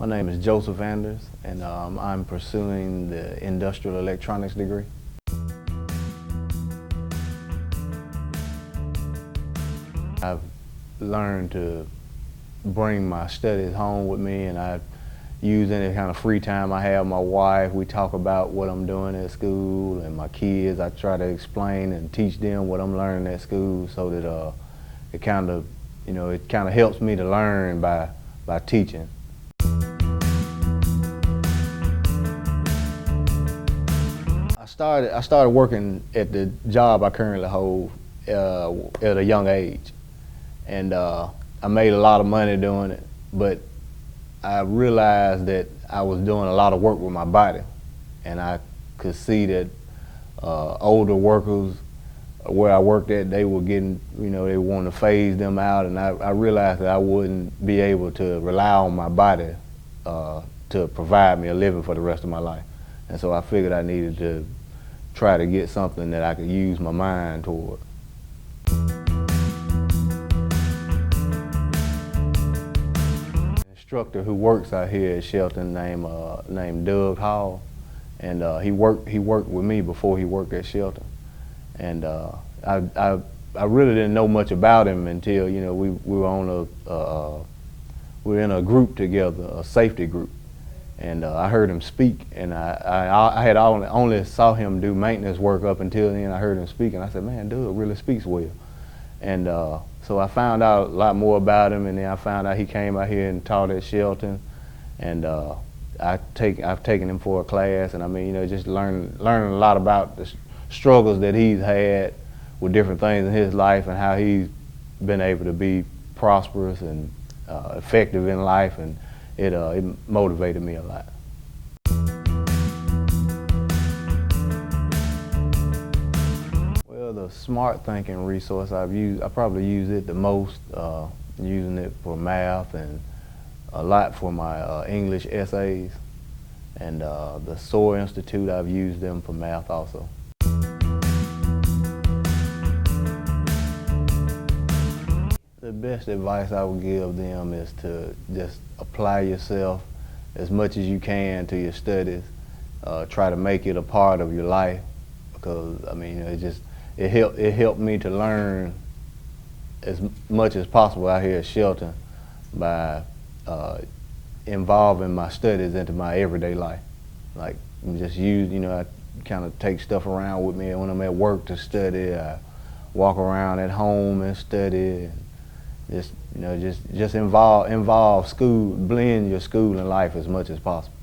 My name is Joseph Anders, and I'm pursuing the industrial electronics degree. I've learned to bring my studies home with me, and I use any kind of free time I have. My wife, we talk about what I'm doing at school, and my kids, I try to explain and teach them what I'm learning at school, so that it kind of helps me to learn by teaching. I started working at the job I currently hold at a young age, and I made a lot of money doing it, but I realized that I was doing a lot of work with my body, and I could see that older workers where I worked at, they were getting, they wanted to phase them out, and I realized that I wouldn't be able to rely on my body to provide me a living for the rest of my life. And so I figured I needed to try to get something that I could use my mind toward. The instructor who works out here at Shelton named Doug Hall, and he worked with me before he worked at Shelton. And I really didn't know much about him until we were on we were in a group together, a safety group, and I heard him speak, and I had only saw him do maintenance work up until then. I heard him speak, and I said, man, Doug really speaks well. And so I found out a lot more about him, and then I found out he came out here and taught at Shelton, and I've taken him for a class, and I mean, just learning a lot about the struggles that he's had with different things in his life, and how he's been able to be prosperous and effective in life, and it motivated me a lot. Well, the smart thinking resource I probably use it the most, using it for math and a lot for my English essays, and the SOAR Institute, I've used them for math also. The best advice I would give them is to just apply yourself as much as you can to your studies. Try to make it a part of your life, because I mean, it helped me to learn as much as possible out here at Shelton by involving my studies into my everyday life. Like, just I kind of take stuff around with me when I'm at work to study. I walk around at home and study. And just involve school, blend your school and life as much as possible.